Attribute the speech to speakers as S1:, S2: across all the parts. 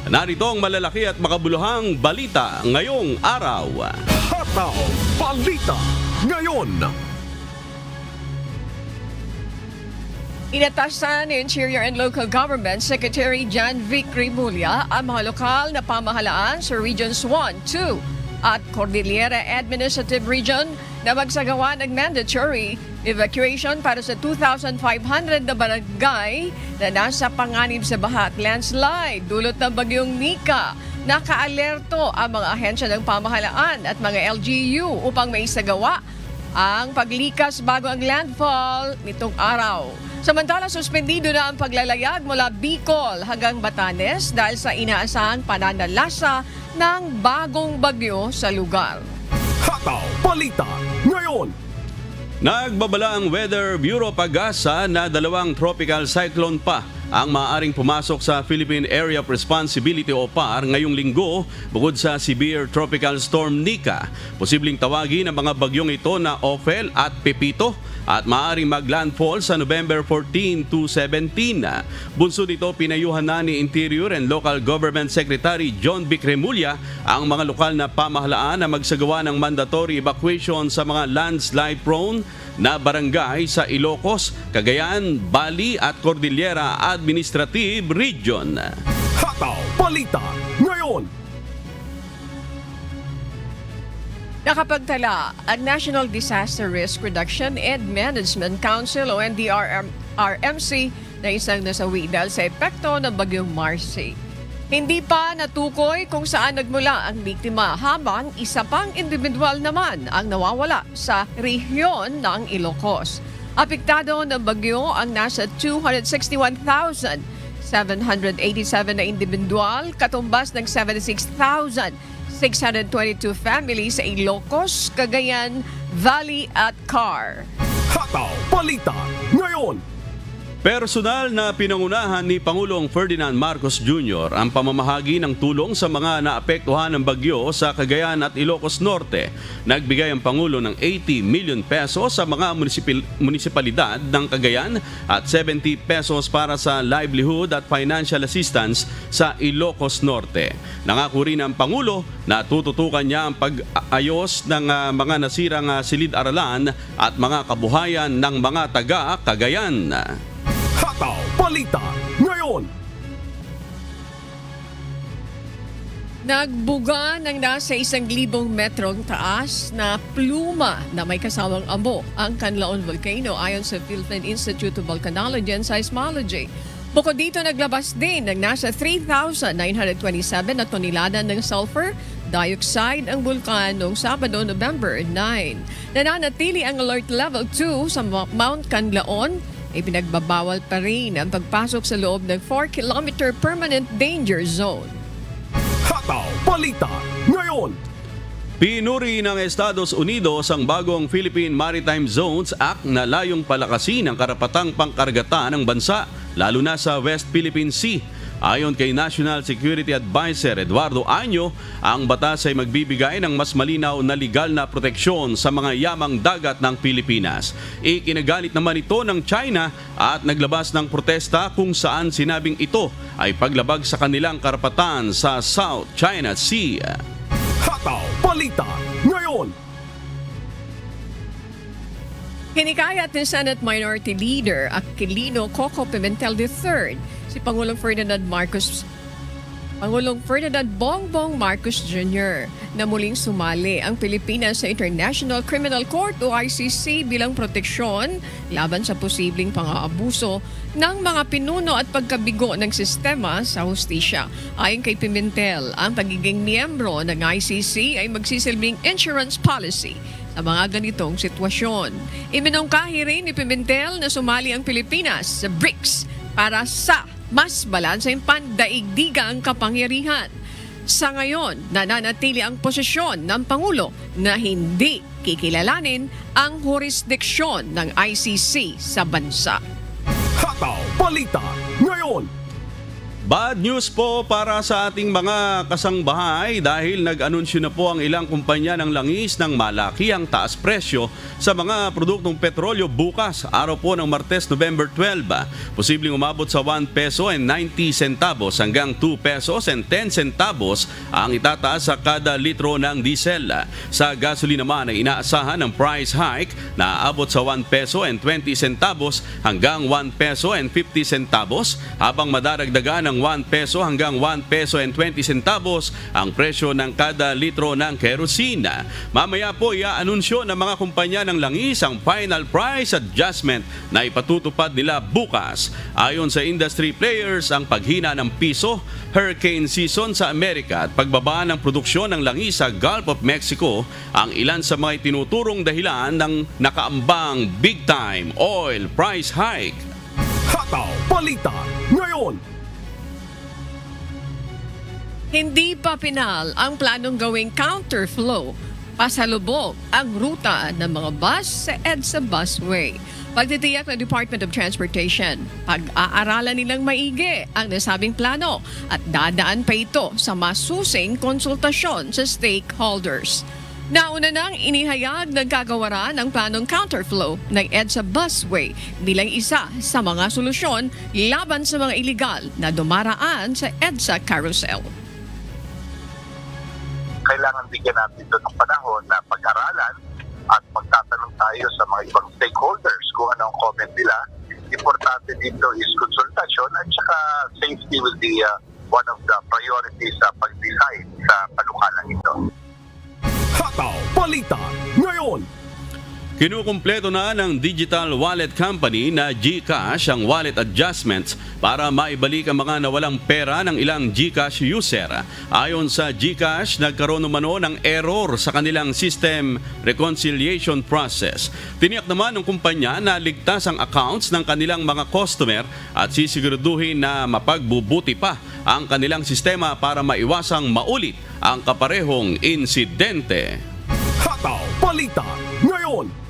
S1: Narito ang malalaki at makabuluhang balita ngayong araw.
S2: Hataw Balita ngayon.
S3: Inatasan ni Interior and Local Government Secretary Jan Vic Rimulya ang mga lokal na pamahalaan sa Regions 1, 2 at Cordillera Administrative Region na magsagawa ng mandatory evacuation para sa 2,500 na barangay na nasa panganib sa baha at landslide dulot ng bagyong Nika. Nakaalerto ang mga ahensya ng pamahalaan at mga LGU upang maisagawa ang paglikas bago ang landfall nitong araw. Samantala, suspendido na ang paglalayag mula Bicol hanggang Batanes dahil sa inaasahang pananalasa ng bagong bagyo sa lugar.
S2: Hataw Balita ngayon.
S1: Nagbabala ang Weather Bureau Pag-asa na dalawang tropical cyclone pa ang maaaring pumasok sa Philippine Area of Responsibility o PAR ngayong linggo bukod sa severe tropical storm Nika. Posibleng tawagin ang mga bagyong ito na Ophel at Pepito at maaaring maglandfall sa November 14 to 17. Bunsod ito, pinayuhan na ni Interior and Local Government Secretary John Vic Rimulya ang mga lokal na pamahalaan na magsagawa ng mandatory evacuation sa mga landslide-prone na barangay sa Ilocos, Cagayan, Bali at Cordillera Administrative Region.
S2: Hataw Balita ngayon.
S3: Nakapagtala ang National Disaster Risk Reduction and Management Council o NDRRMC na isang nasawi dahil sa epekto ng bagyong Marcy. Hindi pa natukoy kung saan nagmula ang biktima habang isa pang individual naman ang nawawala sa rehiyon ng Ilocos. Apektado ng bagyo ang nasa 261,787 na individual, katumbas ng 76,622 families sa Ilocos, Cagayan, Valley at Car.
S2: Hataw Balita ngayon.
S1: Personal na pinangunahan ni Pangulong Ferdinand Marcos Jr. ang pamamahagi ng tulong sa mga naapektuhan ng bagyo sa Cagayan at Ilocos Norte. Nagbigay ang Pangulo ng 80 million pesos sa mga munisipalidad ng Cagayan at 70 pesos para sa livelihood at financial assistance sa Ilocos Norte. Nangako rin ang Pangulo na tututukan niya ang pag-ayos ng mga nasirang silid-aralan at mga kabuhayan ng mga taga-Cagayan.
S2: Hataw Balita ngayon.
S3: Nagbuga ng nasa 1,000 metrong taas na pluma na may kasawang abo ang Canlaon Volcano ayon sa Philippine Institute of Volcanology and Seismology. Bukod dito, naglabas din ng nasa 3,927 na tonelada ng sulfur dioxide ang bulkan noong Sabado, November 9. Nananatili ang alert level 2 sa Mount Canlaon. Ipinagbabawal pa rin ang pagpasok sa loob ng 4-kilometer permanent danger zone.
S2: Hataw Balita ngayon.
S1: Pinuri ng Estados Unidos ang bagong Philippine Maritime Zones Act na layong palakasin ang karapatang pangkaragatan ng bansa, lalo na sa West Philippine Sea. Ayon kay National Security Advisor Eduardo Año, ang batas ay magbibigay ng mas malinaw na legal na proteksyon sa mga yamang dagat ng Pilipinas. Ikinagalit naman ito ng China at naglabas ng protesta kung saan sinabing ito ay paglabag sa kanilang karapatan sa South China Sea.
S2: Hataw Balita ngayon.
S3: Hinikayat ni Senate Minority Leader Aquilino Coco Pimentel III si Pangulong Ferdinand Bongbong Marcos Jr. na muling sumali ang Pilipinas sa International Criminal Court o ICC bilang proteksyon laban sa posibleng pang-aabuso ng mga pinuno at pagkabigo ng sistema sa hustisya. Ayon kay Pimentel, ang pagiging miyembro ng ICC ay magsisilbing insurance policy sa mga ganitong sitwasyon. Iminungkahi rin ni Pimentel na sumali ang Pilipinas sa BRICS para sa mas balanseng pandaigdigang kapangyarihan. Sa ngayon, nananatili ang posisyon ng Pangulo na hindi kikilalanin ang jurisdiksyon ng ICC sa bansa.
S2: Hataw Balita ngayon.
S1: Bad news po para sa ating mga kasangbahay dahil nag-anunsyo na po ang ilang kumpanya ng langis ng malakihang taas presyo sa mga produktong petrolyo bukas, araw po ng Martes, November 12. Posibleng umabot sa 1 peso and 90 centavos hanggang 2 pesos and 10 centavos ang itataas sa kada litro ng diesel. Sa gasoline naman ay inaasahan ng price hike na aabot sa 1 peso and 20 centavos hanggang 1 peso and 50 centavos habang madaragdagan ng 1 peso hanggang 1 peso and 20 centavos ang presyo ng kada litro ng kerosene. Mamaya po i-anunsyo ng mga kumpanya ng langis ang final price adjustment na ipatutupad nila bukas. Ayon sa industry players, ang paghina ng piso, hurricane season sa Amerika at pagbaba ng produksyon ng langis sa Gulf of Mexico ang ilan sa mga tinuturong dahilan ng nakaambang big-time oil price hike.
S2: Hataw Balita ngayon.
S3: Hindi pa pinal ang planong gawing counterflow pasalubog ang ruta ng mga bus sa EDSA Busway. Pagtitiyak ng Department of Transportation, pag-aaralan nilang maigi ang nasabing plano at dadaan pa ito sa masusing konsultasyon sa stakeholders. Nauna nang inihayag ng kagawaran ang planong counterflow ng EDSA Busway bilang isa sa mga solusyon laban sa mga iligal na dumaraan sa EDSA Carousel.
S4: Kailangan bigyan natin ito ng panahon na pag-aralan at magtatanong tayo sa mga ibang stakeholders kung ano ang comment nila. Importante dito is konsultasyon at saka safety will be one of the priorities sa pag-design sa panukalang ito.
S2: Hataw Balita ngayon.
S1: Kinukumpleto na ng digital wallet company na GCash ang wallet adjustments para maibalik ang mga nawalang pera ng ilang GCash user. Ayon sa GCash, nagkaroon umano ng error sa kanilang system reconciliation process. Tiniyak naman ng kumpanya na ligtas ang accounts ng kanilang mga customer at sisiguraduhin na mapagbubuti pa ang kanilang sistema para maiwasang maulit ang kaparehong insidente.
S2: Hataw Balita ngayon.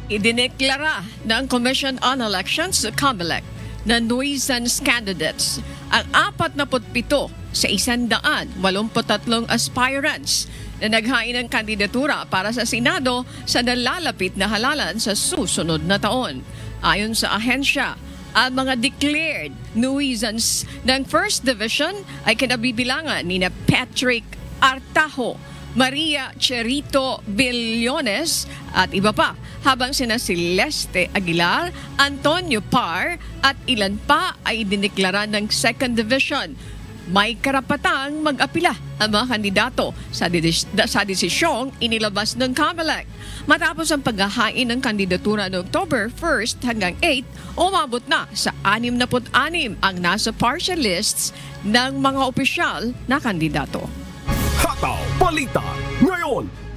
S3: Idineklara ng Commission on Elections sa COMELEC na nuisance candidates ang 47 sa 183 aspirants na naghain ng kandidatura para sa Senado sa nalalapit na halalan sa susunod na taon. Ayon sa ahensya, ang mga declared nuisance ng First Division ay kinabibilangan ni Patrick Artajo, Maria Cherito Billones at iba pa, habang sina Celeste Aguilar, Antonio Par at ilan pa ay idineklara ng Second Division. May karapatang mag-apila ang mga kandidato sa desisyong inilabas ng COMELEC. Matapos ang paghahain ng kandidatura noong October 1 hanggang 8, umabot na sa 66 ang nasa partial lists ng mga opisyal na kandidato.
S2: Hataw Balita ngayon.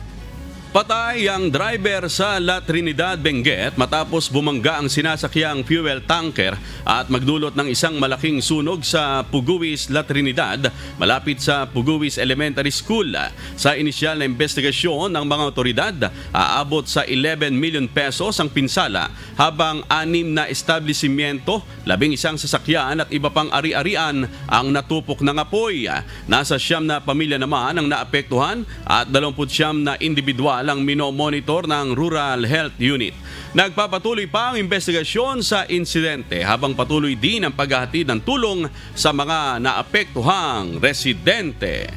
S1: Patay ang driver sa La Trinidad, Benguet matapos bumangga ang sinasakyang fuel tanker at magdulot ng isang malaking sunog sa Puguis, La Trinidad malapit sa Puguis Elementary School. Sa inisyal na investigasyon ng mga otoridad, aabot sa 11 million pesos ang pinsala habang 6 na establishmento, 11 sasakyan at iba pang ari-arian ang natupok ng apoy. Nasa 9 na pamilya naman ang naapektuhan at 29 na individual ang minomonitor ng Rural Health Unit. Nagpapatuloy pa ang investigasyon sa insidente habang patuloy din ang paghahatid ng tulong sa mga naapektuhang residente.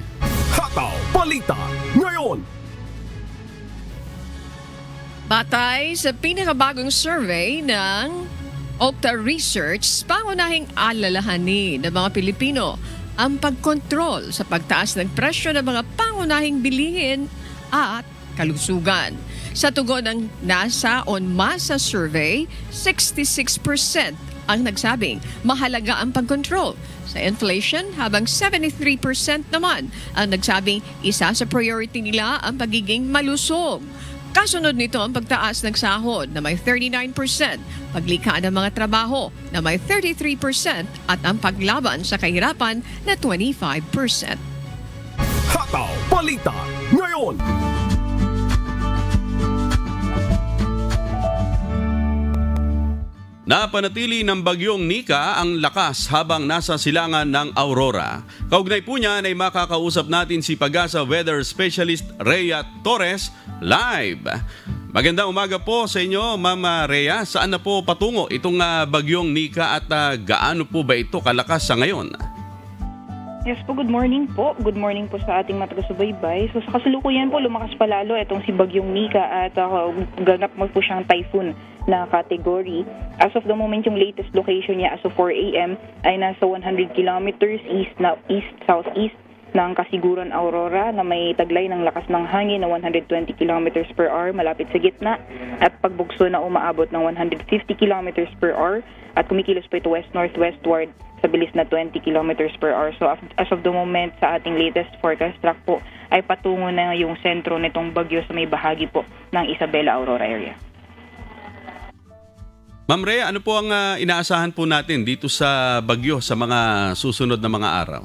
S2: Hataw Balita ngayon.
S3: Batay sa pinakabagong survey ng Okta Research, pangunahing alalahanin ng mga Pilipino ang pagkontrol sa pagtaas ng presyo ng mga pangunahing bilihin at kalusugan. Sa tugon ng NASA on Masa Survey, 66% ang nagsabing mahalaga ang pagkontrol sa inflation habang 73% naman ang nagsabing isa sa priority nila ang pagiging malusog. Kasunod nito ang pagtaas ng sahod na may 39%, paglikha ng mga trabaho na may 33% at ang paglaban sa kahirapan na 25%.
S2: Hataw Balita ngayon.
S1: Napanatili ng bagyong Nika ang lakas habang nasa silangan ng Aurora. Kaugnay po niyan ay makakausap natin si Pag-asa Weather Specialist Rhea Torres live. Magandang umaga po sa inyo, Ma'am Rhea. Saan na po patungo itong bagyong Nika at gaano po ba ito kalakas sa ngayon?
S5: Yes po, good morning po. Good morning po sa ating mga taga-subaybay. So sa kasalukuyan po, lumakas pa lalo itong si Bagyong Nika at ganap mo po siyang typhoon na category. As of the moment, yung latest location niya as of 4 a.m. ay nasa 100 kilometers east-southeast ng Kasiguran, Aurora na may taglay ng lakas ng hangin na 120 kilometers per hour malapit sa gitna at pagbugso na umaabot ng 150 kilometers per hour at kumikilos po ito west-northwestward sa bilis na 20 kilometers per hour. So as of the moment sa ating latest forecast track po ay patungo na yung sentro nitong bagyo sa may bahagi po ng Isabela, Aurora area.
S1: Ma'am Rhea, ano po ang inaasahan po natin dito sa bagyo sa mga susunod na mga araw?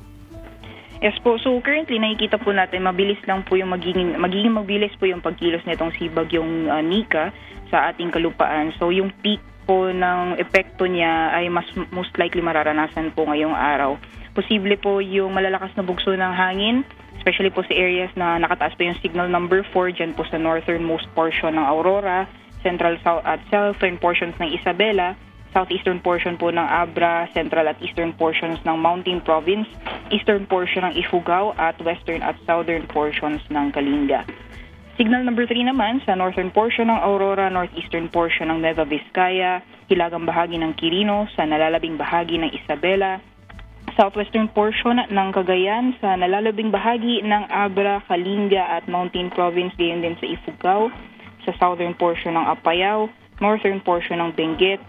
S5: Yes po, so currently nakikita po natin mabilis lang po yung magiging mabilis po yung pagkilos nitong si Bagyong Nika sa ating kalupaan. So yung peak po ng epekto niya ay most likely mararanasan po ngayong araw. Posible po yung malalakas na bugso ng hangin, especially po sa areas na nakataas po yung signal number 4 dyan po sa northernmost portion ng Aurora, central south at southern portions ng Isabela, southeastern portion po ng Abra, central at eastern portions ng Mountain Province, eastern portion ng Ifugao at western at southern portions ng Kalinga. Signal number 3 naman sa northern portion ng Aurora, northeastern portion ng Nueva Vizcaya, hilagang bahagi ng Quirino, sa nalalabing bahagi ng Isabela, southwestern portion ng Cagayan, sa nalalabing bahagi ng Abra, Kalinga at Mountain Province, gayon din sa Ifugao, sa southern portion ng Apayao, northern portion ng Benguet,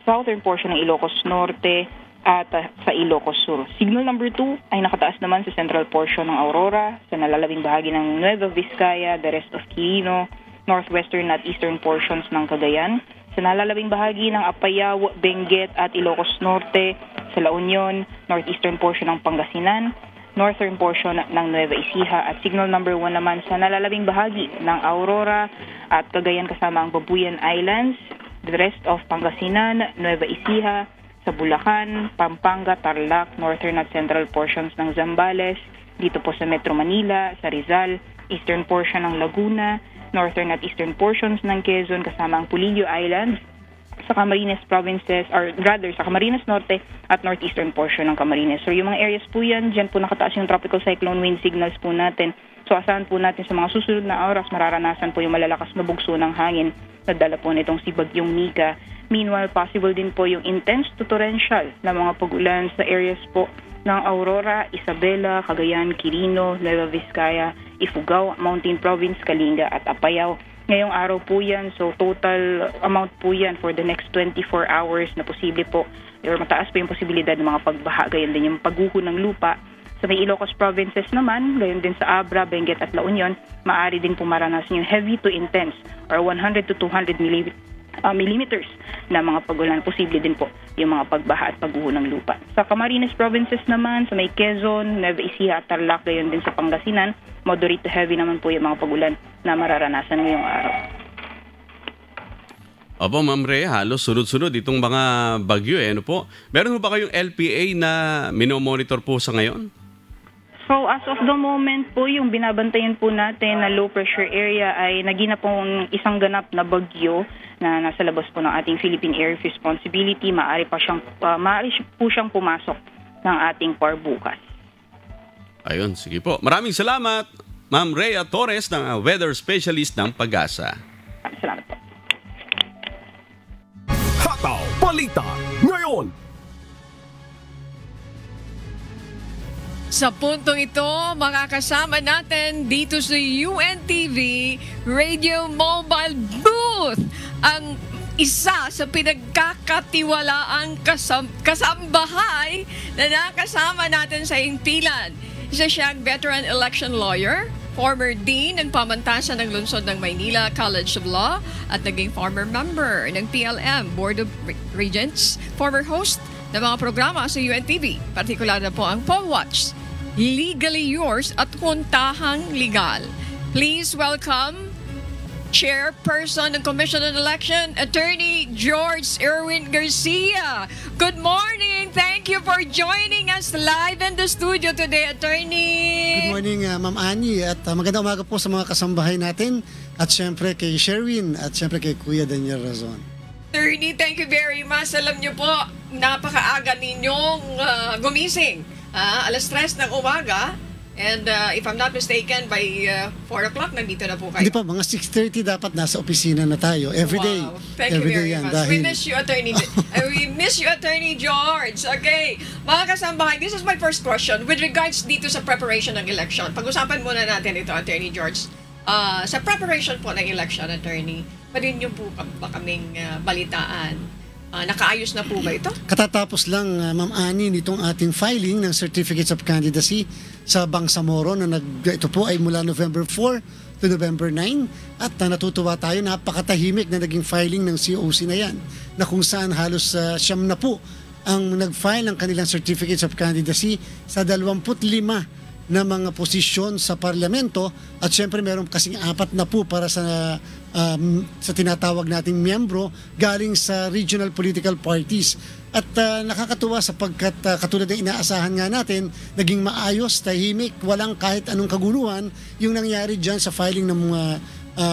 S5: southern portion ng Ilocos Norte, at sa Ilocos Sur. Signal number 2 ay nakataas naman sa central portion ng Aurora, sa nalalabing bahagi ng Nueva Vizcaya, the rest of Quirino, northwestern at eastern portions ng Cagayan, sa nalalabing bahagi ng Apayao, Benguet at Ilocos Norte, sa La Union, northeastern portion ng Pangasinan, northern portion ng Nueva Ecija, at signal number 1 naman sa nalalabing bahagi ng Aurora at Cagayan kasama ang Babuyan Islands, the rest of Pangasinan, Nueva Ecija, sa Bulacan, Pampanga, Tarlac, northern at central portions ng Zambales, dito po sa Metro Manila, sa Rizal, eastern portion ng Laguna, northern at eastern portions ng Quezon kasama ang Pulillo Islands, sa Camarines provinces, or rather sa Camarines Norte at northeastern portion ng Camarines. So yung mga areas po yan, dyan po nakataas yung tropical cyclone wind signals po natin. So asahan po natin sa mga susunod na oras, mararanasan po yung malalakas na bugso ng hangin na dala po nitong si Bagyong Nika. Meanwhile, possible din po yung intense to torrential na mga pag-ulan sa areas po ng Aurora, Isabela, Cagayan, Quirino, Nueva Vizcaya, Ifugao, Mountain Province, Kalinga at Apayao. Ngayong araw po yan, so total amount po yan for the next 24 hours na posible po, or mataas po yung posibilidad ng mga pagbaha, gayon din yung pagguho ng lupa. Sa may Ilocos provinces naman, gayon din sa Abra, Benguet at La Union, maaari din po maranasan yung heavy to intense or 100 to 200 millimeters na mga pagulan. Posible din po yung mga pagbaha at pagguho ng lupa. Sa Camarines provinces naman, sa may Quezon, Nueva Ecija at Tarlac, gayon din sa Pangasinan, moderate to heavy naman po yung mga pagulan na mararanasan ngayong araw.
S1: Opo, Ma'am Rhea, halos sunod-sunod itong mga bagyo. Ano po? Meron ba kayong LPA na minomonitor po sa ngayon?
S5: So as of the moment po, yung binabantayan po natin na low pressure area ay naging na pong isang ganap na bagyo na nasa labas po ng ating Philippine Area of Responsibility. Maaari po siyang pumasok ng ating PAR bukas.
S1: Ayun, sige po. Maraming salamat, Ma'am Rhea Torres, ng weather specialist ng Pag-asa.
S5: Salamat po.
S2: Hataw Balita ngayon.
S3: Sa puntong ito, makakasama natin dito sa UNTV Radio Mobile Booth ang isa sa pinagkakatiwalaang kasambahay na nakasama natin sa himpilan. Isa siyang veteran election lawyer, former dean ng pamantasan ng lungsod ng Maynila College of Law at naging former member ng PLM Board of Regents, former host ng mga programa sa UNTV, partikular na po ang Poll Watch, Legally Yours at Kontahang Legal. Please welcome Chairperson ng Commission on Election, Attorney George Erwin Garcia. Good morning. Thank you for joining us live in the studio today, Attorney.
S6: Good morning, Ma'am Annie, at magandang umaga po sa mga kasambahay natin at syempre kay Sherwin at syempre kay Kuya Daniel Razon.
S3: Attorney, thank you very much. Alam niyo po, napakaaga ninyong gumising. Alas 3 ng umaga. And if I'm not mistaken, by 4 o'clock, nandito na po kayo.
S6: Hindi pa, mga 6:30 dapat nasa opisina na tayo. Everyday.
S3: Wow. Thank you very much. We miss you, Attorney. We miss you, Attorney George. Okay. Mga kasambahay, this is my first question. With regards dito sa preparation ng election, pag-usapan muna natin ito, Attorney George. Sa preparation po ng election, Attorney, pwede niyo po ba kaming balitaan? Nakaayos na po ba ito?
S6: Katatapos lang, Ma'am Annie, nitong ating filing ng Certificates of Candidacy sa Bangsamoro na ito po ay mula November 4 to November 9 at natutuwa tayo, napakatahimik na naging filing ng COC na yan na kung saan halos siyam na po ang nag-file ng kanilang Certificates of Candidacy sa 25 na mga posisyon sa parlamento at syempre meron kasing 4 na po para sa tinatawag nating miyembro galing sa regional political parties. At nakakatuwa sapagkat katulad ng inaasahan nga natin, naging maayos, tahimik, walang kahit anong kaguluhan yung nangyari dyan sa filing ng mga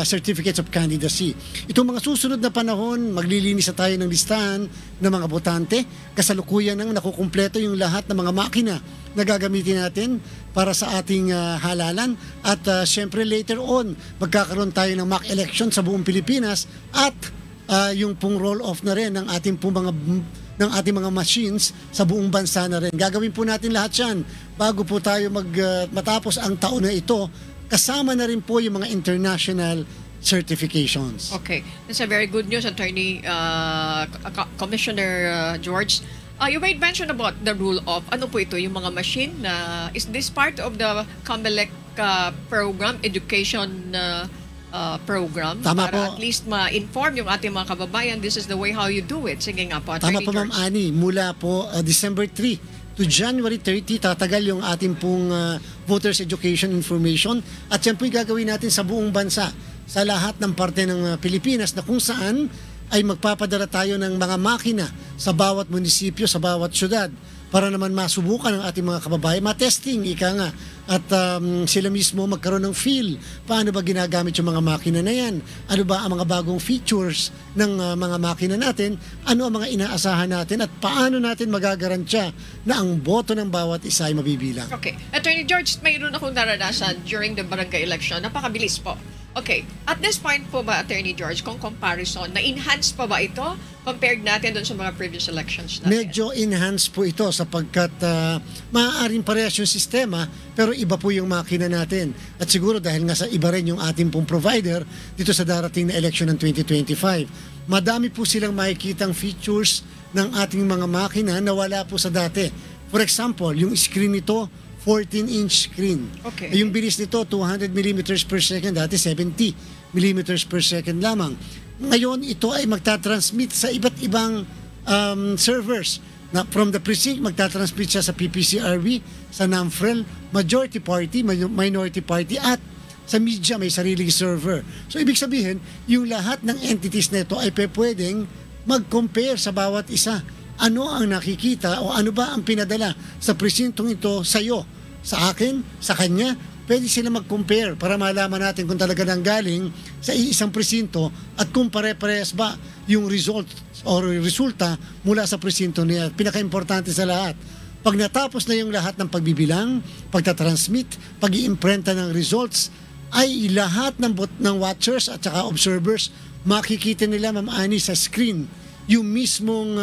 S6: Certificates of Candidacy. Itong mga susunod na panahon, maglilinis na tayo ng listahan ng mga botante. Kasalukuyan nang nakukumpleto yung lahat ng mga makina na gagamitin natin para sa ating halalan. At syempre later on, magkakaroon tayo ng mock election sa buong Pilipinas at yung pong roll-off na rin ng ating mga machines sa buong bansa na rin. Gagawin po natin lahat yan bago po tayo matapos ang taon na ito. Kasama na rin po yung mga international certifications.
S3: Okay. That's a very good news, Attorney Commissioner George. You made mention about the rule of, ano po ito, yung mga machine na, is this part of the COMELEC program, education program?
S6: Tama
S3: para
S6: po.
S3: At least ma-inform yung ating mga kababayan, this is the way how you do it. Sige nga po,
S6: Tama
S3: Attorney
S6: po, Ma'am
S3: George.
S6: Annie. Mula po December 3 to January 30, tatagal yung ating pong voters education information at yan po yung gagawin natin sa buong bansa, sa lahat ng parte ng Pilipinas na kung saan ay magpapadala tayo ng mga makina sa bawat munisipyo, sa bawat syudad para naman masubukan ng ating mga kababayan, ma-testing, ika nga, at sila mismo magkaroon ng feel. Paano ba ginagamit yung mga makina na yan? Ano ba ang mga bagong features ng mga makina natin? Ano ang mga inaasahan natin? At paano natin magagarantya na ang boto ng bawat isa ay mabibilang?
S3: Okay. Attorney George, mayroon akong naranasan during the barangay election. Napakabilis po. Okay. At this point po ba, Attorney George, kung comparison, na-enhance pa ba ito compared natin doon sa mga previous elections natin?
S6: Medyo enhanced po ito sapagkat maaaring parehas yung sistema pero iba po yung makina natin. At siguro dahil nga sa iba rin yung ating pong provider dito sa darating na election ng 2025. Madami po silang makikitang features ng ating mga makina na wala po sa dati. For example, yung screen nito, 14-inch screen.
S3: Okay.
S6: Yung bilis nito, 200 millimeters per second, dati 70 millimeters per second lamang. Ngayon, ito ay magtatransmit sa iba't ibang servers. Na from the precinct, magtatransmit siya sa PPCRB, sa NAMFREL, majority party, minority party, at sa media may sariling server. So, ibig sabihin, yung lahat ng entities na ito ay pwedeng mag-compare sa bawat isa. Ano ang nakikita o ano ba ang pinadala sa presintong ito sa iyo, sa akin, sa kanya. Pwede sila mag-compare para malaman natin kung talaga nang galing sa isang presinto at kung pare-parehas ba yung result o resulta mula sa presinto niya. Pinaka-importante sa lahat, pag natapos na yung lahat ng pagbibilang, pagtatransmit, pag-iimprenta ng results, ay lahat ng watchers at saka observers makikita nila, Ma'am Annie, sa screen yung mismong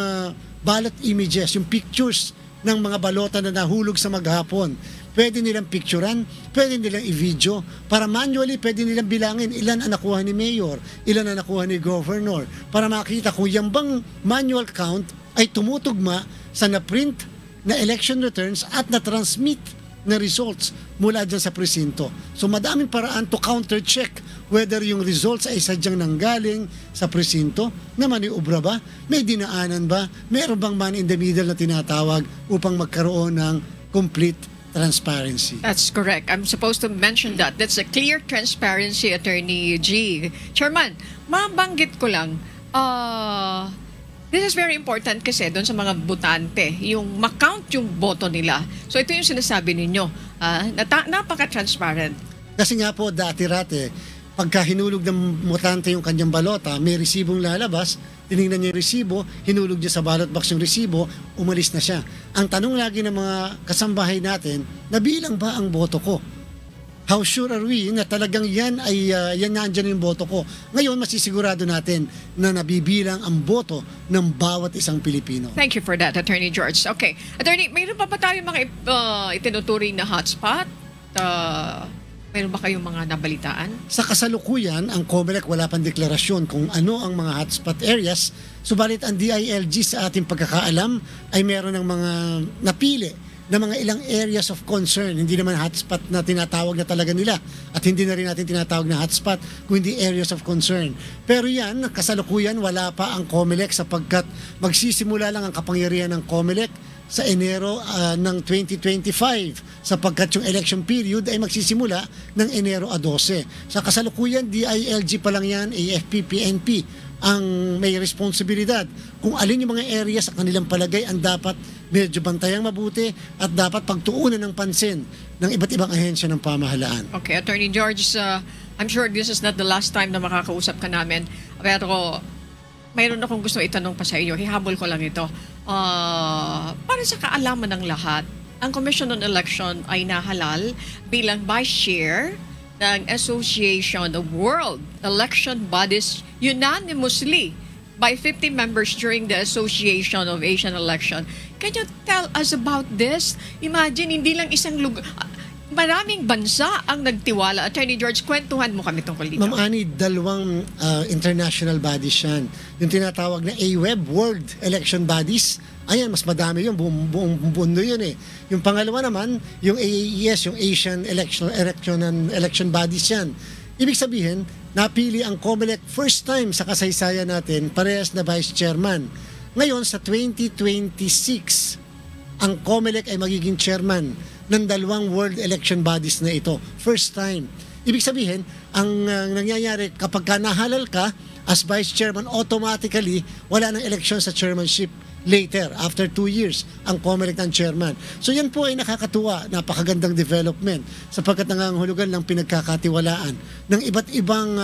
S6: ballot images, yung pictures ng mga balota na nahulog sa maghapon. Pwede nilang picturean, pwede nilang i-video, para manually pwede nilang bilangin ilan ang nakuha ni Mayor, ilan ang nakuha ni Governor, para makita kung yung bang manual count ay tumutugma sa na-print na election returns at na-transmit na results mula dyan sa presinto. So madaming paraan to counter-check whether yung results ay sadyang nanggaling sa presinto, na maniubra ba, may dinaanan ba, meron bang man in the middle na tinatawag upang magkaroon ng complete transparency.
S3: That's correct. I'm supposed to mention that. That's a clear transparency, Attorney G. Chairman, mabanggit ko lang, this is very important kasi doon sa mga botante, yung makount yung boto nila. So ito yung sinasabi ninyo, napaka-transparent.
S6: Kasi nga po, dati-rate, pagka hinulog ng mutante yung kanyang balota, may resibong lalabas, tinignan niya yung resibo, hinulog niya sa ballot box yung resibo, umalis na siya. Ang tanong lagi ng mga kasambahay natin, nabilang ba ang boto ko? How sure are we na talagang yan nandyan yung boto ko? Ngayon, masisigurado natin na nabibilang ang boto ng bawat isang Pilipino.
S3: Thank you for that, Attorney George. Okay. Attorney, mayroon pa ba tayo mga itinuturing na hotspot? Mayroon ba kayong mga nabalitaan?
S6: Sa kasalukuyan, ang COMELEC wala pang deklarasyon kung ano ang mga hotspot areas. Subalit ang DILG sa ating pagkakaalam ay meron ng mga napili na mga ilang areas of concern. Hindi naman hotspot na tinatawag na talaga nila. At hindi na rin natin tinatawag na hotspot, kundi areas of concern. Pero yan, kasalukuyan, wala pa ang COMELEC sapagkat magsisimula lang ang kapangyarihan ng COMELEC sa Enero ng 2025 sapagkat yung election period ay magsisimula ng Enero 12. Sa kasalukuyan, DILG pa lang yan, AFP, PNP ang may responsibilidad kung alin yung mga area sa kanilang palagay ang dapat medyo bantayang mabuti at dapat pagtuunan ng pansin ng iba't ibang ahensya ng pamahalaan.
S3: Okay, Attorney George, I'm sure this is not the last time na makakausap ka namin, pero mayroon akong gusto itanong pa sa iyo. Hihabol ko lang ito. Para sa kaalaman ng lahat, ang Commission on Election ay nahalal bilang Vice Chair ng Association of World Election Bodies unanimously by 50 members during the Association of Asian Election. Can you tell us about this? Imagine, hindi lang isang lugar. Maraming bansa ang nagtiwala. Attorney George, kwentuhan mo kami tungkol dito.
S6: Ma'am Ani, dalawang international bodies yan. Yung tinatawag na AWEB, World Election Bodies. Ayan, mas madami yun. Buong mundo yun eh. Yung pangalawa naman, yung AAES, yung Asian Election Bodies yan. Ibig sabihin, napili ang COMELEC first time sa kasaysayan natin, parehas na Vice Chairman. Ngayon, sa 2026, ang COMELEC ay magiging chairman ng dalawang world election bodies na ito. First time. Ibig sabihin, ang nangyayari kapag ka nahalal ka as vice chairman, automatically wala ng election sa chairmanship later, after 2 years, ang COMELEC ng chairman. So yan po ay nakakatuwa, napakagandang development sapagkat nangangahulugan ng pinagkakatiwalaan ng iba't ibang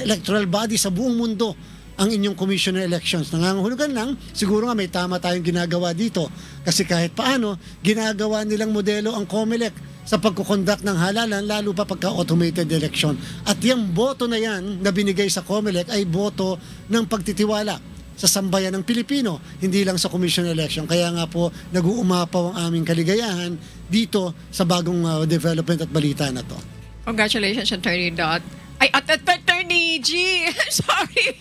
S6: electoral body sa buong mundo ang inyong commissioner elections. Nangangahulugan lang, siguro nga may tama tayong ginagawa dito. Kasi kahit paano, ginagawa nilang modelo ang COMELEC sa pagkukonduct ng halalan, lalo pa pagka-automated election. At yung boto na yan na binigay sa COMELEC ay boto ng pagtitiwala sa sambayan ng Pilipino, hindi lang sa commissioner election. Kaya nga po, nag-uumapaw ang aming kaligayahan dito sa bagong development at balita na to.
S3: Congratulations, Attorney Dot. Ay, Attorney G! Sorry!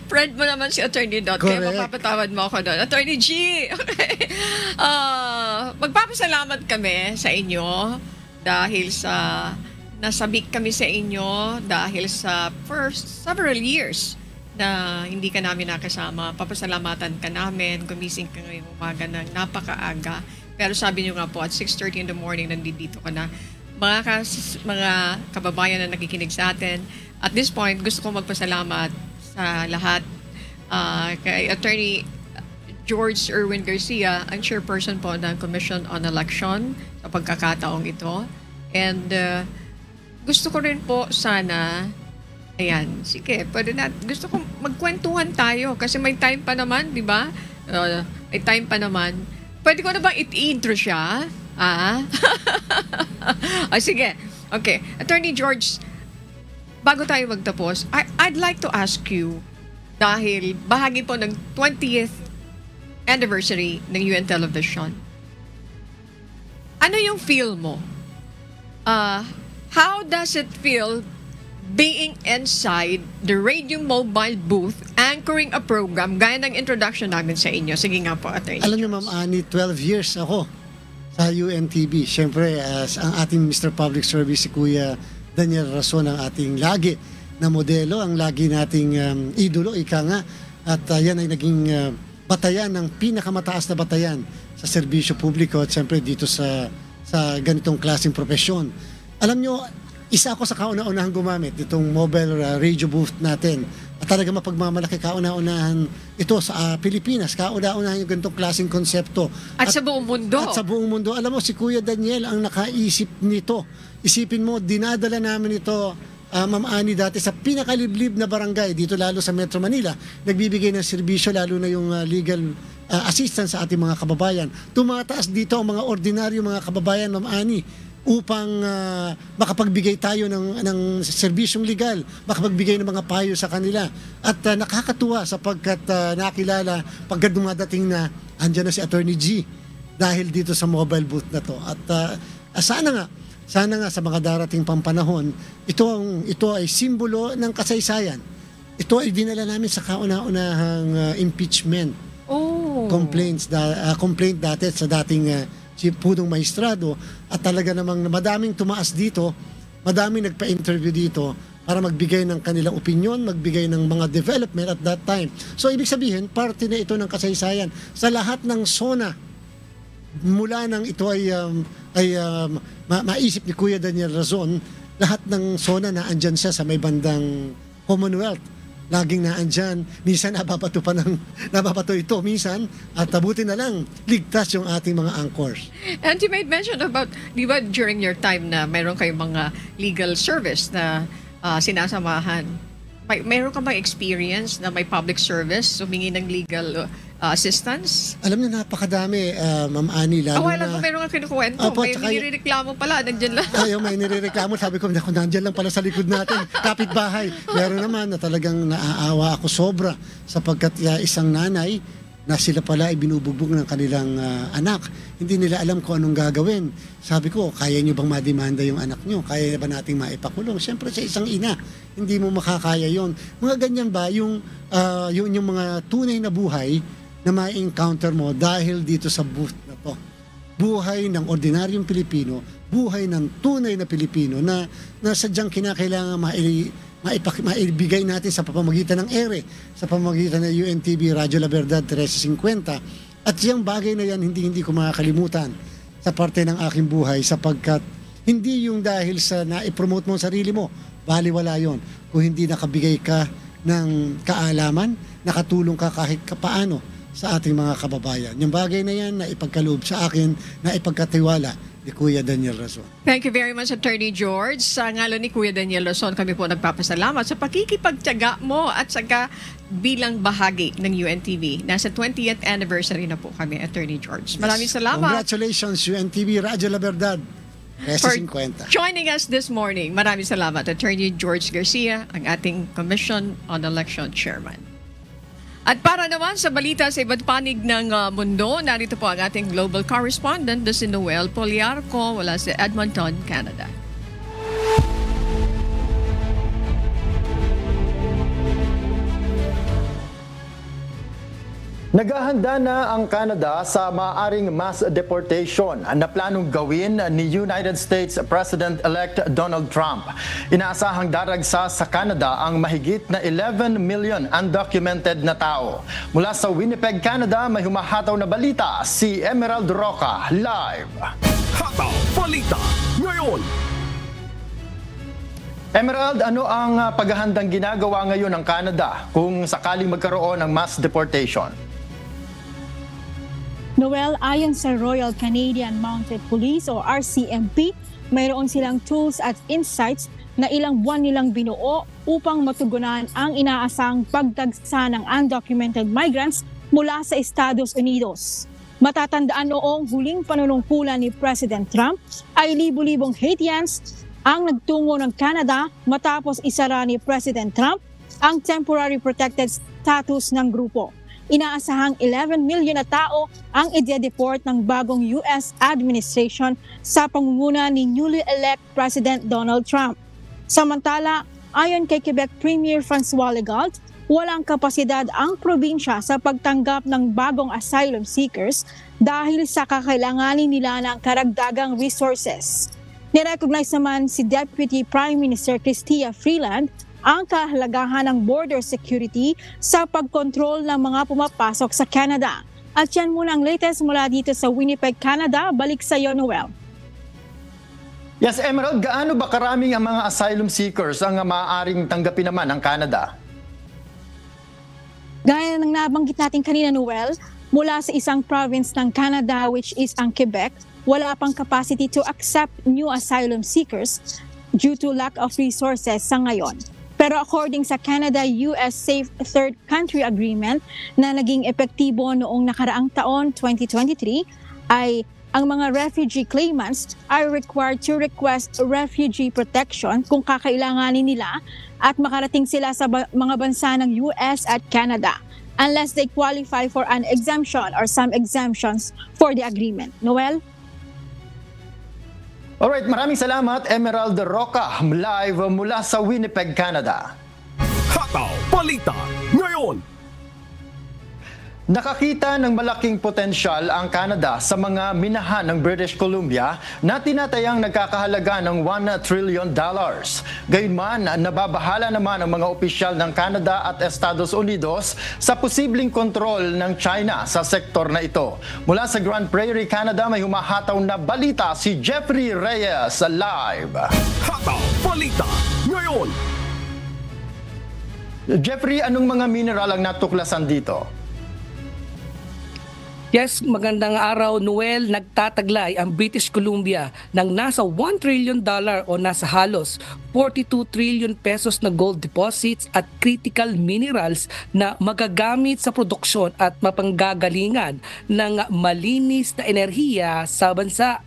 S3: Friend mo naman si Attorney Dot. Correct. Kaya mapapatawad mo ako doon. Attorney G! Okay. Magpapasalamat kami sa inyo dahil sa nasabik kami sa inyo dahil sa first several years na hindi ka namin nakasama. Papasalamatan ka namin. Gumising ka ngayong umaga ng napakaaga. Pero sabi nyo nga po, at 6:30 in the morning, nandito ka na. Mga kababayan na nakikinig sa atin, at this point, gusto ko magpasalamat sa lahat kay Attorney George Erwin Garcia, ang chairperson po ng Commission on Election sa pagkakataong ito. And gusto ko rin po sana, ayan, sige, pwede na, gusto ko magkwentuhan tayo kasi may time pa naman, di ba? May time pa naman. Pwede ko na bang i-intro siya? Sige. Okay. Attorney George, bago tayo magtapos, I'd like to ask you, dahil bahagi po ng 20th anniversary ng UN Television, ano yung feel mo? How does it feel being inside the radio mobile booth anchoring a program gaya ng introduction namin sa inyo? Sige nga po, Attorney.
S6: Alam niyo, Ma'am Ani, 12 years ako sa UNTV. Siyempre, ang ating Mr. Public Service, si Kuya Daniel Rason, ang ating lagi na modelo, ang lagi nating idolo, ika nga. At yan ay naging batayan ng pinakamataas na batayan sa serbisyo publiko at siyempre dito sa ganitong klaseng profesyon. Alam nyo, isa ako sa kauna-unahang gumamit itong mobile radio booth natin. At talaga mapagmamalaki kauna-unahan ito sa Pilipinas. Kauna-unahan yung ganitong klaseng konsepto.
S3: At sa buong mundo.
S6: At sa buong mundo. Alam mo, si Kuya Daniel ang nakaisip nito. Isipin mo, dinadala namin ito, Ma'am Ani, dati sa pinakaliblib na barangay, dito lalo sa Metro Manila, nagbibigay ng serbisyo, lalo na yung legal assistance sa ating mga kababayan. Tumataas dito ang mga ordinaryo mga kababayan, Ma'am Ani, upang makapagbigay tayo ng serbisyong legal, makapagbigay ng mga payo sa kanila. At nakakatuwa sapagkat nakilala pagka dumadating na andyan na si Attorney G dahil dito sa mobile booth na to. At sana nga sa mga darating pang panahon, ito ay simbolo ng kasaysayan. Ito ay dinala namin sa kauna-unahang impeachment complaint dati sa dating si Punong Maestrado, at talaga namang madaming tumaas dito, madaming nagpa-interview dito para magbigay ng kanilang opinion, magbigay ng mga development at that time. So ibig sabihin, parte na ito ng kasaysayan sa lahat ng SONA. Mula nang ito ay maisip ni Kuya Daniel Razon, lahat ng SONA na andyan siya sa may bandang Commonwealth. Laging naandyan, minsan nababato ito minsan, at tabuti na lang, ligtas yung ating mga anchors.
S3: And you made mention about, di ba during your time na mayroon kayong mga legal service na sinasamahan, mayroon ka bang experience na may public service, humingi ng legal assistance?
S6: Alam na, napakadami, Ma'am Ani, lalo
S3: wala ko mayroon kang kinukwento. May nirereklamo pala, nandiyan lang.
S6: May nirereklamo. Sabi ko, nandiyan lang pala sa likod natin, kapitbahay. Meron naman na talagang naaawa ako sobra sapagkat isang nanay na sila pala ay binubugbog ng kanilang anak. Hindi nila alam kung anong gagawin. Sabi ko, kaya nyo bang mademanda yung anak nyo? Kaya ba nating maipakulong? Siyempre sa isang ina, hindi mo makakaya yon. Mga ganyan ba, yung mga tunay na buhay na ma-encounter mo dahil dito sa booth na to. Buhay ng ordinaryong Pilipino, buhay ng tunay na Pilipino na sadyang kinakailangan maibigay natin sa pamamagitan ng ERE, sa pamamagitan ng UNTV Radyo La Verdad 1350. At yung bagay na yan, hindi ko makakalimutan sa parte ng aking buhay sapagkat hindi yung dahil sa na-promote mo ang sarili mo, baliwala yon. Kung hindi nakabigay ka ng kaalaman, nakatulong ka kahit paano sa ating mga kababayan. Yung bagay na yan na ipagkaloob sa akin, na ipagkatiwala ni Kuya Daniel Razon.
S3: Thank you very much, Attorney George. Sa ngalo ni Kuya Daniel Razon, kami po nagpapasalamat sa pakikipagtiyaga mo at saka bilang bahagi ng UNTV. Nasa 20th anniversary na po kami, Attorney George. Maraming salamat.
S6: Congratulations, UNTV Radyo La Verdad.
S3: For joining us this morning. Maraming salamat, Attorney George Garcia, ang ating Commission on Election Chairman. At para naman sa balita sa iba't panig ng mundo, narito po ang ating global correspondent na si Noel Poliarco mula sa Edmonton, Canada.
S7: Naghahanda na ang Canada sa maaaring mass deportation na planong gawin ni United States President-elect Donald Trump. Inaasahang daragsa sa Canada ang mahigit na 11 million undocumented na tao. Mula sa Winnipeg, Canada, may humahataw na balita si Emerald Roca, live.
S2: Hataw Balita ngayon.
S7: Emerald, ano ang paghahandang ginagawa ngayon ng Canada kung sakaling magkaroon ng mass deportation?
S8: Noel, ayon sa Royal Canadian Mounted Police o RCMP, mayroon silang tools at insights na ilang buwan nilang binuo upang matugunan ang inaasang pagdagsa ng undocumented migrants mula sa Estados Unidos. Matatandaan noong huling panunungkulan ni President Trump ay libu-libong Haitians ang nagtungo ng Canada matapos isara ni President Trump ang temporary protected status ng grupo. Inaasahang 11 million na tao ang i-deport ng bagong US administration sa pangunguna ni newly elect President Donald Trump. Samantala, ayon kay Quebec Premier François Legault, walang kapasidad ang probinsya sa pagtanggap ng bagong asylum seekers dahil sa kakailanganin nila ng karagdagang resources. Nirecognize naman si Deputy Prime Minister Chrystia Freeland ang kahalagahan ng border security sa pagkontrol ng mga pumapasok sa Canada. At yan muna ang latest mula dito sa Winnipeg, Canada. Balik sa iyo, Noel.
S7: Yes, Emerald, gaano ba karaming ang mga asylum seekers ang maaaring tanggapin naman ng Canada?
S8: Gaya ng nabanggit natin kanina, Noel, mula sa isang province ng Canada which is ang Quebec, wala pang capacity to accept new asylum seekers due to lack of resources sa ngayon. Pero according sa Canada-US Safe Third Country Agreement na naging epektibo noong nakaraang taon, 2023, ay ang mga refugee claimants are required to request refugee protection kung kakailanganin nila at makarating sila sa mga bansa ng US at Canada unless they qualify for an exemption or some exemptions for the agreement. Noel?
S7: Alright, maraming salamat, Emerald Roca, live mula sa Winnipeg, Canada.
S2: Hataw Balita ngayon.
S7: Nakakita ng malaking potensyal ang Canada sa mga minahan ng British Columbia na tinatayang nagkakahalaga ng $1 trillion. Gayunman, nababahala naman ang mga opisyal ng Canada at Estados Unidos sa posibleng kontrol ng China sa sektor na ito. Mula sa Grand Prairie, Canada, may humahataw na balita si Jeffrey Reyes live.
S2: Hataw Balita ngayon.
S7: Jeffrey, anong mga mineral ang natuklasan dito?
S9: Yes, magandang araw, Noel. Nagtataglay ang British Columbia ng nasa $1 trillion o nasa halos 42 trillion pesos na gold deposits at critical minerals na magagamit sa produksyon at mapanggagalingan ng malinis na enerhiya sa bansa.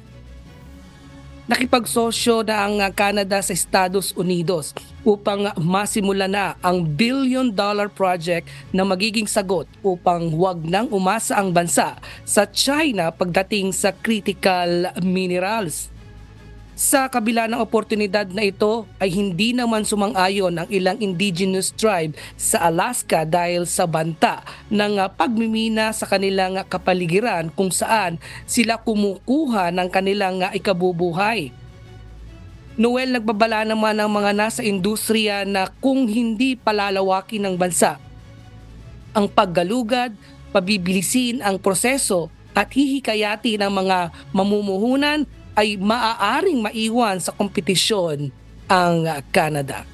S9: Nakipagsosyo na ang Canada sa Estados Unidos upang masimula na ang billion-dollar project na magiging sagot upang huwag nang umasa ang bansa sa China pagdating sa critical minerals. Sa kabila ng oportunidad na ito ay hindi naman sumang-ayon ang ilang indigenous tribe sa Alaska dahil sa banta ng pagmimina sa kanilang kapaligiran kung saan sila kumukuha ng kanilang ikabubuhay. Noel, nagbabala naman ang mga nasa industriya na kung hindi palalawakin ng bansa ang paggalugad, pabibilisin ang proseso at hihikayati ng mga mamumuhunan ay maaaring maiwan sa kompetisyon ang Canada.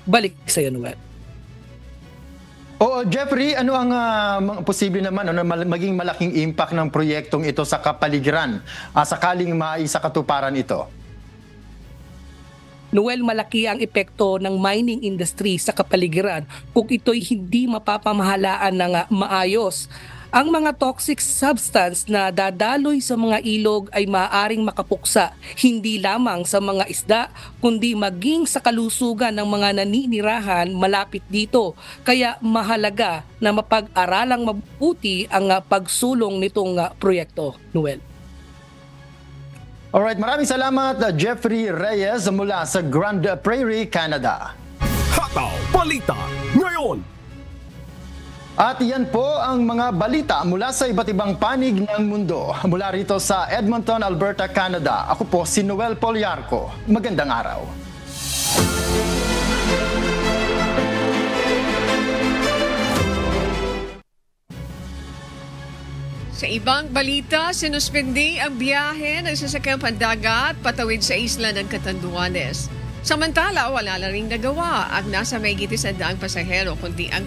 S9: Balik sa iyo, Noel.
S7: Jeffrey, ano ang posible naman maging malaking impact ng proyektong ito sa kapaligiran sakaling maisakatuparan ito?
S9: Noel, malaki ang epekto ng mining industry sa kapaligiran kung ito'y hindi mapapamahalaan ng maayos. Ang mga toxic substance na dadaloy sa mga ilog ay maaaring makapuksa hindi lamang sa mga isda kundi maging sa kalusugan ng mga naninirahan malapit dito. Kaya mahalaga na mapag-aralang mabuti ang pagsulong nitong proyekto, Noel.
S7: Alright, maraming salamat Jeffrey Reyes mula sa Grand Prairie, Canada.
S2: Hataw Balita ngayon.
S7: At yan po ang mga balita mula sa iba't ibang panig ng mundo. Mula rito sa Edmonton, Alberta, Canada. Ako po si Noel Poliarco. Magandang araw.
S3: Sa ibang balita, sinuspindi ang biyahe ng sasakyang pandagat patawid sa isla ng Catanduanes. Samantala, wala na ring nagawa ang nasa mahigit 100 pasahero kundi ang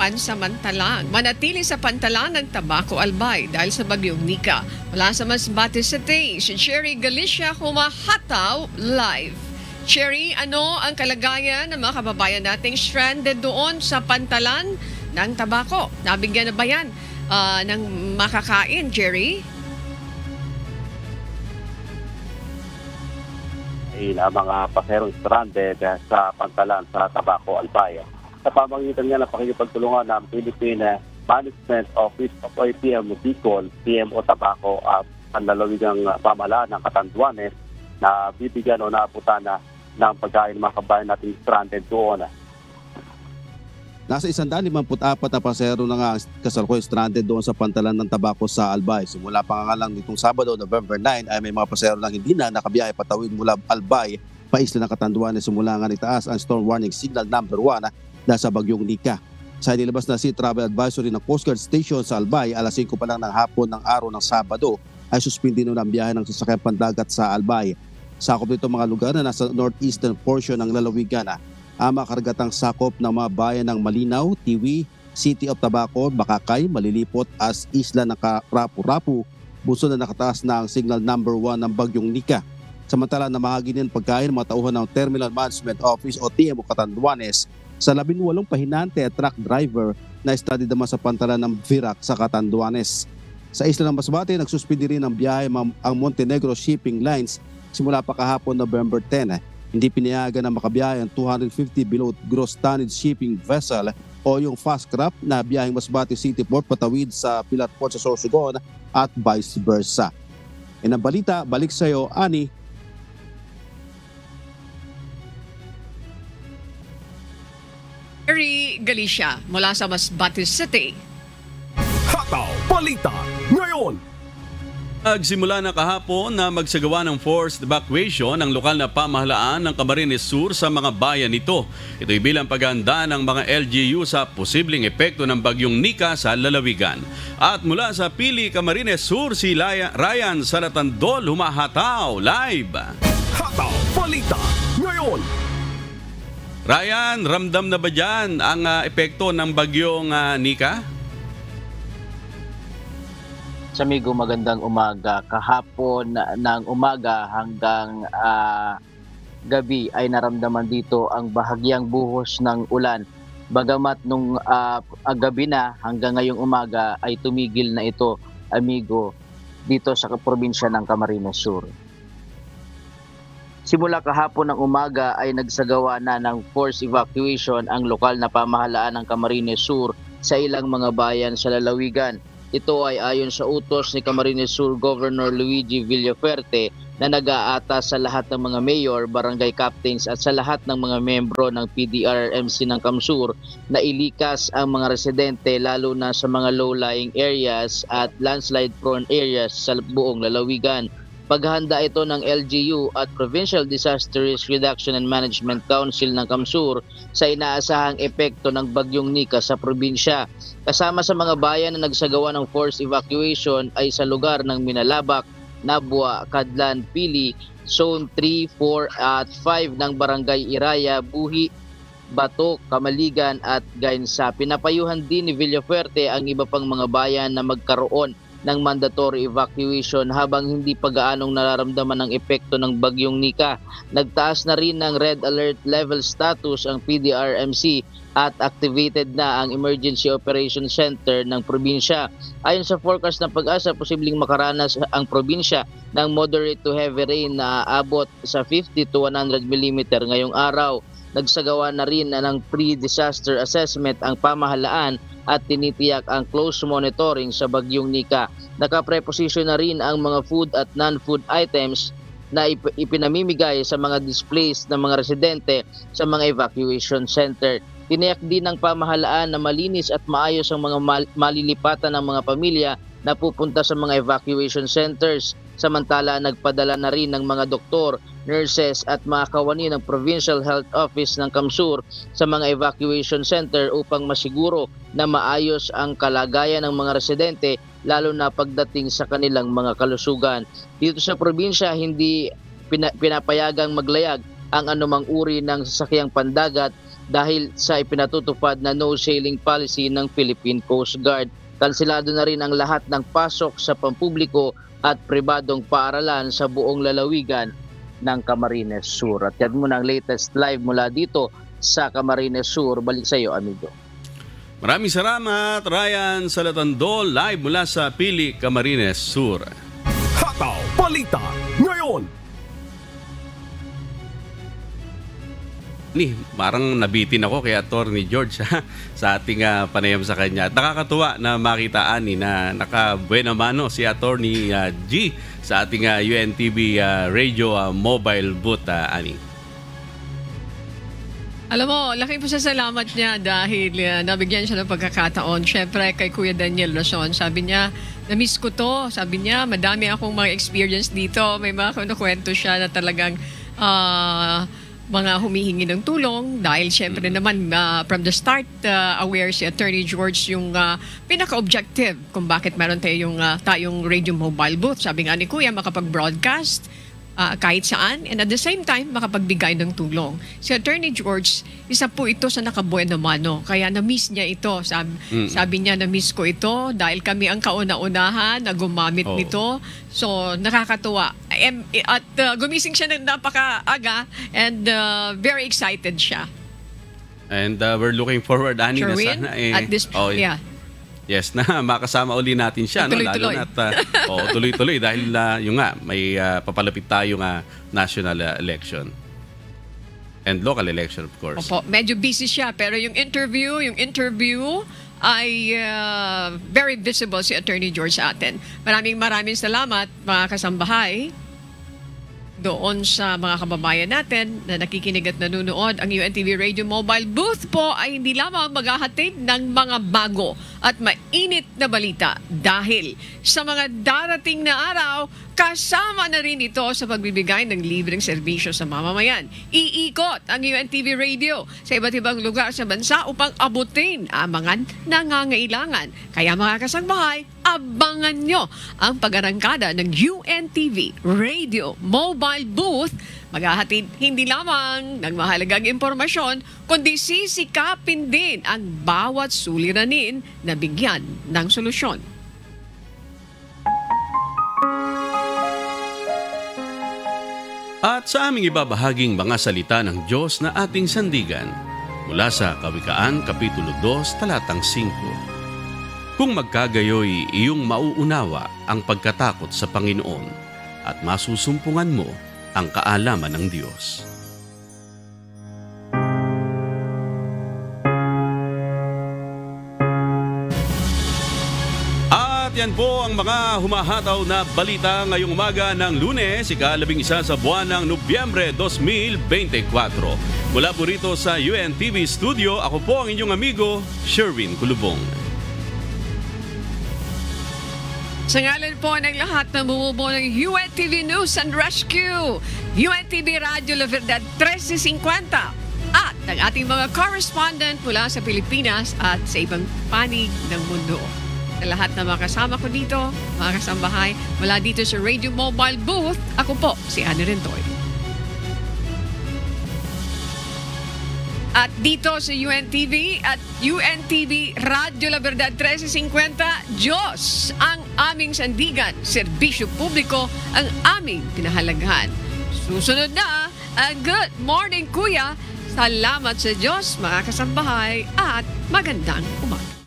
S3: pansamantalang manatili sa pantalan ng Tabaco Albay dahil sa bagyong Nika. Mula sa Masbate City, si Cherry Galicia humahataw live. Cherry, ano ang kalagayan ng mga kababayan nating stranded doon sa pantalan ng Tabaco? Nabigyan na ba yan ng makakain, Cherry?
S10: Mga paserong stranded sa pantalan sa Tabaco Albay. Sa pamamagitan niya ng pakikipagtulungan ng Philippine Management Office of OPM Bicol, PMO Tabaco at ang lalawigang pamahalaan ng Catanduanes na bibigyan o naabutan na ng pagkain ng mga kabayan natin stranded doon.
S11: Nasa 154 na pasahero na nga kasalukuyan stranded doon sa pantalan ng Tabaco sa Albay. Simula pa nga lang nitong Sabado, November 9, ay may mga pasahero lang hindi na nakabiyahe patawid mula Albay paisla ng Catanduanes simula nga itaas ang storm warning signal number 1 dahil sa bagyong Nika. Sa inilabas na sea travel advisory ng Coast Guard Station sa Albay, alas 5 pa lang ng hapon ng araw ng Sabado ay suspendino ng biyahe ng sasakyan pandagat sa Albay. Sakop nito mga lugar na nasa northeastern portion ng lalawigan ang makargatang sakop ng mga bayan ng Malinaw, Tiwi, City of Tabaco, Bakakay, Malilipot as isla ng Rapu-Rapu, buso na nakataas na ang signal number 1 ng bagyong Nika. Samantala namahagi din pagkain mga tauhan ng Terminal Management Office o TMO Catanduanes sa 18 pahinante at truck driver na study naman sa pantalan ng Virac sa Catanduanes. Sa isla ng Masbate, nagsuspindi rin ng biyahe ang Montenegro Shipping Lines simula pa kahapon November 10. Hindi pinayagan na makabiyahe ang 250 below gross tonnage shipping vessel o yung fast craft na biyaheng Masbate City Port patawid sa Pilar Port sa Sorsogon at vice versa. Ang balita, balik sa iyo, Ani.
S3: Mary Galicia mula sa Masbate City.
S2: Hataw Balita ngayon.
S1: Nagsimula na kahapon na magsagawa ng forced evacuation ng lokal na pamahalaan ng Camarines Sur sa mga bayan nito. Ito'y bilang paghahanda ng mga LGU sa posibleng epekto ng bagyong Nika sa lalawigan. At mula sa Pili, Camarines Sur, si Ryan Salatandol humahataw live.
S2: Hataw Balita ngayon.
S1: Ryan, ramdam na ba dyan ang epekto ng bagyong Nika?
S12: Amigo, magandang umaga. Kahapon ng umaga hanggang gabi ay naramdaman dito ang bahagyang buhos ng ulan. Bagamat nung gabi na hanggang ngayong umaga ay tumigil na ito, amigo, dito sa probinsya ng Camarines Sur. Simula kahapon ng umaga ay nagsagawa na ng forced evacuation ang lokal na pamahalaan ng Camarines Sur sa ilang mga bayan sa lalawigan. Ito ay ayon sa utos ni Camarines Sur Governor Luigi Villafuerte na nag-aatas sa lahat ng mga mayor, barangay captains at sa lahat ng mga membro ng PDRRMC ng Kamsur na ilikas ang mga residente lalo na sa mga low-lying areas at landslide-prone areas sa buong lalawigan. Paghahanda ito ng LGU at Provincial Disaster Risk Reduction and Management Council ng Kamsur sa inaasahang epekto ng bagyong Nika sa probinsya. Kasama sa mga bayan na nagsagawa ng forced evacuation ay sa lugar ng Minalabak, Nabua, Kadlan, Pili, Zone 3, 4 at 5 ng Barangay Iraya, Buhi, Bato, Kamaligan at Gainsa. Pinapayuhan din ni Villafuerte ang iba pang mga bayan na magkaroon ng mandatory evacuation habang hindi pa gaanong nararamdaman ang epekto ng bagyong Nika. Nagtaas na rin ng red alert level status ang PDRMC at activated na ang Emergency Operations Center ng probinsya. Ayon sa forecast ng Pag-asa, posibleng makaranas ang probinsya ng moderate to heavy rain na aabot sa 50 to 100 mm ngayong araw. Nagsagawa na rin ng pre-disaster assessment ang pamahalaan at tinitiyak ang close monitoring sa bagyong Nika. Nakapreposisyon na rin ang mga food at non-food items na ipinamimigay sa mga displaced na mga residente sa mga evacuation center. Tiniyak din ng pamahalaan na malinis at maayos ang mga malilipatan ng mga pamilya na pupunta sa mga evacuation centers. Samantala, nagpadala na rin ng mga doktor, nurses at mga kawani ng Provincial Health Office ng Kamsur sa mga evacuation center upang masiguro na maayos ang kalagayan ng mga residente lalo na pagdating sa kanilang mga kalusugan. Dito sa probinsya, hindi pinapayagang maglayag ang anumang uri ng sasakyang pandagat dahil sa ipinatutupad na no sailing policy ng Philippine Coast Guard. Kansilado na rin ang lahat ng pasok sa pampubliko at pribadong paaralan sa buong lalawigan ng Camarines Sur. At yan muna ang latest live mula dito sa Camarines Sur. Balik sa iyo, amigo.
S1: Maraming salamat, Ryan Salatandol, live mula sa Pili, Camarines Sur.
S2: Hataw Balita ngayon.
S1: Parang nabitin ako kay Atty. George sa ating panayam sa kanya. At nakakatuwa na makita na naka-buena mano si Atty. G sa ating UNTV radio mobile booth, Ani.
S3: Alam mo, laki po sa salamat niya dahil nabigyan siya ng pagkakataon. Siyempre kay Kuya Daniel Lozon, sabi niya, na-miss ko to. Sabi niya, madami akong mga experience dito. May mga kinukwento siya na talagang mga humihingi ng tulong dahil syempre naman from the start aware si Attorney George yung pinaka-objective kung bakit meron tayong radio mobile booth. Sabi nga ni Kuya, makapag-broadcast kahit saan and at the same time makapagbigay ng tulong. Si Attorney George, isa po ito sa nakabuena mano. Kaya na-miss niya ito. Sabi niya, na-miss ko ito dahil kami ang kauna-unahan na gumamit nito. So, nakakatuwa. At gumising siya ng napakaaga and very excited siya.
S1: And we're looking forward, Ani, na
S3: Sherwin,
S1: sana
S3: at this, yeah.
S1: Yes, na makasama uli natin siya. No?
S3: Tuloy-tuloy.
S1: Lalo na tuloy-tuloy dahil yung nga, may papalapit tayo nga national election. And local election, of course.
S3: Opo, medyo busy siya pero yung interview ay very visible si Attorney George sa atin. Maraming salamat mga kasambahay doon sa mga kababayan natin na nakikinig at nanonood. Ang UNTV Radio Mobile Booth po ay hindi lamang maghahatid ng mga bago at mainit na balita dahil sa mga darating na araw, kasama na rin ito sa pagbibigay ng libreng serbisyo sa mamamayan. Iikot ang UNTV Radio sa iba't ibang lugar sa bansa upang abutin ang mga nangangailangan. Kaya mga kasangbahay, abangan nyo ang pag-arangkada ng UNTV Radio Mobile Booth. Maghahatid hindi lamang ng mahalagang impormasyon, kundi sisikapin din ang bawat suliranin na bigyan ng solusyon.
S1: At sa aming ibabahaging mga salita ng Diyos na ating sandigan mula sa Kawikaan, Kapitulo 2, Talatang 5. Kung magkagayoy iyong mauunawa ang pagkatakot sa Panginoon at masusumpungan mo ang kaalaman ng Diyos. At yan po ang mga humahataw na balita ngayong umaga ng Lunes, ika-11 sa buwan ng Nobyembre 2024. Mula po rito sa UNTV Studio, ako po ang inyong amigo, Sherwin Kulubong.
S3: Sa ngalan po ng lahat na bumubuo ng UNTV News and Rescue, UNTV Radio La Verdad 1350, at ang ating mga correspondent mula sa Pilipinas at sa ibang panig ng mundo. Sa lahat na makasama ko dito, mga kasambahay, mula dito sa Radio Mobile Booth, ako po si Ana Rentoy. At dito sa UNTV at UNTV Radio La Verdad 1350, Diyos ang aming sandigan, serbisyo publiko ang aming pinahalagahan. Susunod na, good morning Kuya, salamat sa Diyos mga kasambahay at magandang umaga.